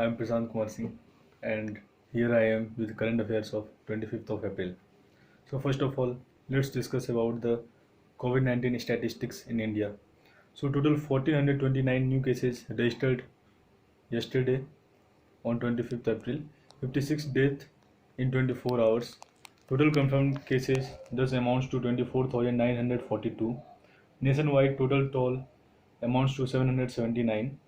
I am Prashant Kumar Singh, and here I am with the current affairs of 25th of April. So first of all, let's discuss about the COVID-19 statistics in India. So total 1429 new cases registered yesterday on 25th April, 56 deaths in 24 hours. Total confirmed cases thus amounts to 24,942. Nationwide total toll amounts to 779.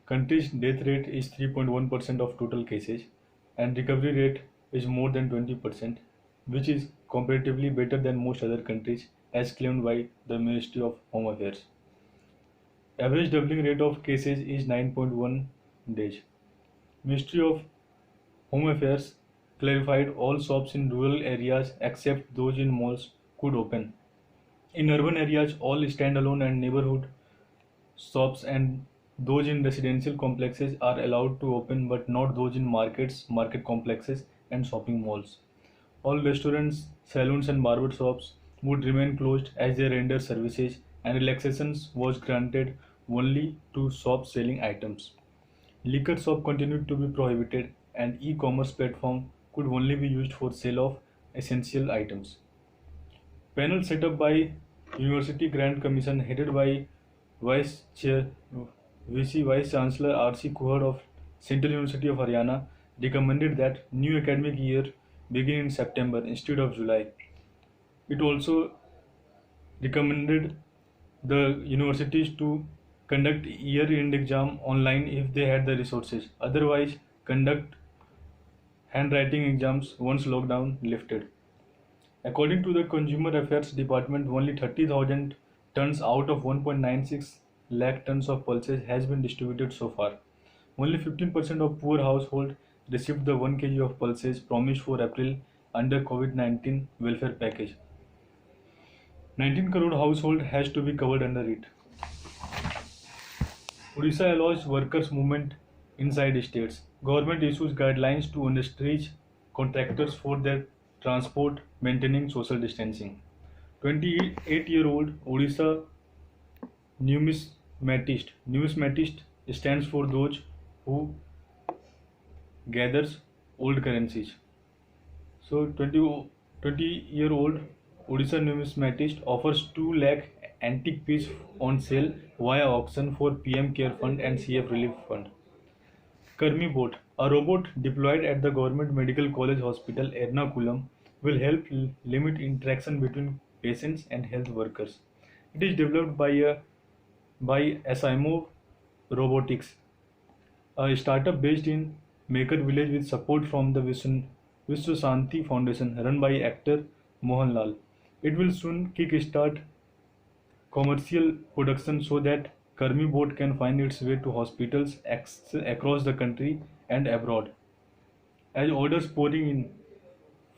Country's death rate is 3.1% of total cases, and recovery rate is more than 20%, which is comparatively better than most other countries, as claimed by the Ministry of Home Affairs. Average doubling rate of cases is 9.1 days. Ministry of Home Affairs clarified all shops in rural areas except those in malls could open. In urban areas, all standalone and neighborhood shops and those in residential complexes are allowed to open, but not those in markets, market complexes, and shopping malls. All restaurants, saloons, and barber shops would remain closed as they render services, and relaxations was granted only to shops selling items. Liquor shop continued to be prohibited, and e-commerce platform could only be used for sale of essential items. Panel set up by University Grant Commission headed by Vice Chair VC Vice Chancellor R.C. Kuhad of Central University of Haryana recommended that new academic year begin in September instead of July. It also recommended the universities to conduct year-end exam online if they had the resources. Otherwise, conduct handwriting exams once lockdown lifted. According to the Consumer Affairs Department, only 30,000 tons out of 1.96 lakh tons of pulses has been distributed so far. Only 15% of poor households received the 1 kg of pulses promised for April under COVID-19 welfare package. 19 crore household has to be covered under it. Odisha allows workers movement inside states. Government issues guidelines to industries contractors for their transport maintaining social distancing. 28-year-old Odisha numismatist. Numismatist stands for those who gathers old currencies. So 20-year-old Odisha numismatist offers 2 lakh antique piece on sale via auction for PM Care Fund and CF Relief Fund. Karmi Bot, a robot deployed at the Government Medical College Hospital Ernakulam, will help limit interaction between patients and health workers. It is developed by Asimov Robotics, a startup based in Maker Village with support from the Vishwa Shanti Foundation run by actor Mohanlal. It will soon kick-start commercial production so that Karmi Bot can find its way to hospitals across the country and abroad. As orders pouring in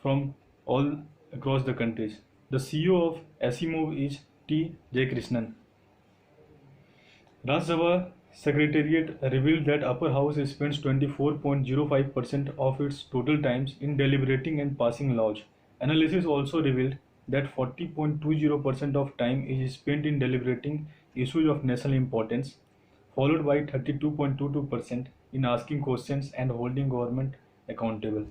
from all across the countries. The CEO of Asimov is T. Jaykrishnan. Rajya Sabha Secretariat revealed that Upper House spends 24.05% of its total times in deliberating and passing laws. Analysis also revealed that 40.20% of time is spent in deliberating issues of national importance, followed by 32.22% in asking questions and holding government accountable.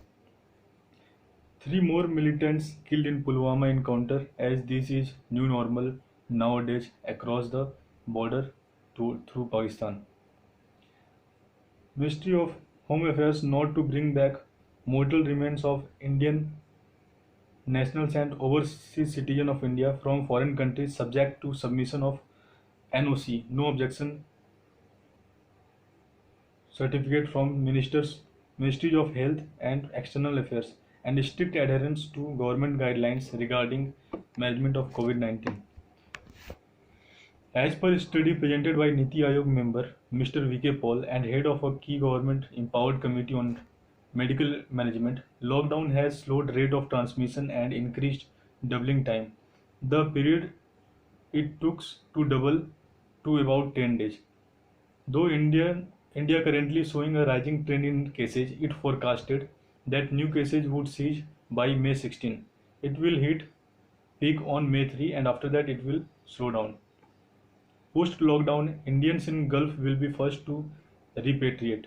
3 more militants killed in Pulwama encounter, as this is new normal nowadays across the border through Pakistan. Ministry of Home Affairs not to bring back mortal remains of Indian nationals and overseas citizens of India from foreign countries subject to submission of NOC, no objection certificate from Ministries of Health and External Affairs, and strict adherence to government guidelines regarding management of COVID-19. As per a study presented by Niti Aayog member Mr. V.K. Paul and head of a key government empowered committee on medical management, lockdown has slowed rate of transmission and increased doubling time. The period it took to double to about 10 days. Though India currently showing a rising trend in cases, it forecasted that new cases would cease by May 16. It will hit peak on May 3 and after that it will slow down. Post-lockdown, Indians in Gulf will be first to repatriate.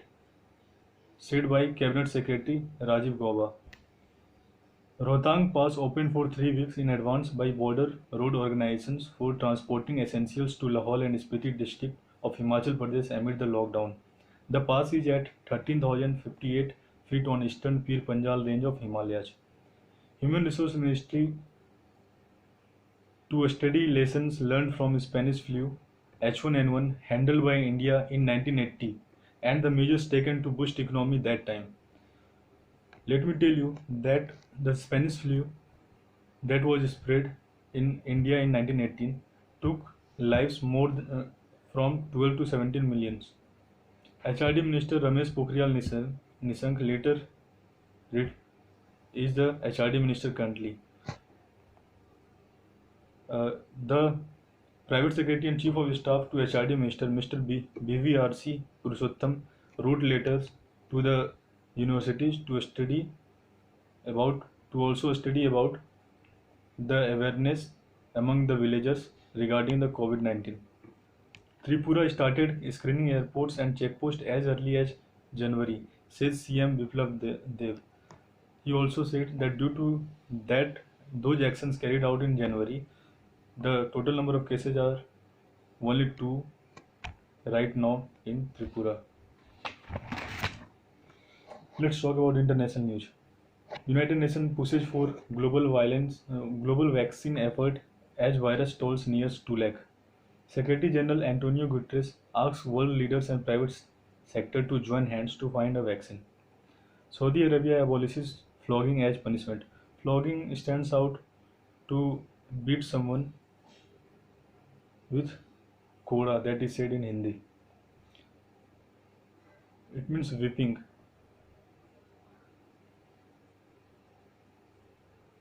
said by Cabinet Secretary Rajiv Gauba. Rohtang Pass opened for 3 weeks in advance by border road organizations for transporting essentials to Lahaul and Spiti district of Himachal Pradesh amid the lockdown. The pass is at 13,058 feet on eastern Pir Panjal range of Himalayas. Human Resource Ministry to study lessons learned from Spanish flu H1N1 handled by India in 1980 and the measures taken to boost economy that time. Let me tell you that the Spanish flu that was spread in India in 1918 took lives from 12 to 17 millions. HRD Minister Ramesh Pokhriyal Nishank later is the HRD Minister currently. The Private Secretary and Chief of Staff to HRD Minister Mr. BVRC Purushottam wrote letters to the universities to also study about the awareness among the villagers regarding the COVID-19. Tripura started screening airports and checkposts as early as January, says CM Biplab Dev. He also said that due to that those actions carried out in January, the total number of cases are only 2 right now in Tripura. Let's talk about international news. United Nations pushes for global vaccine effort as virus tolls nears 2 lakh. Secretary General Antonio Guterres asks world leaders and private sector to join hands to find a vaccine. Saudi Arabia abolishes flogging as punishment. Flogging stands out to beat someone with koda, that is said in Hindi. It means whipping.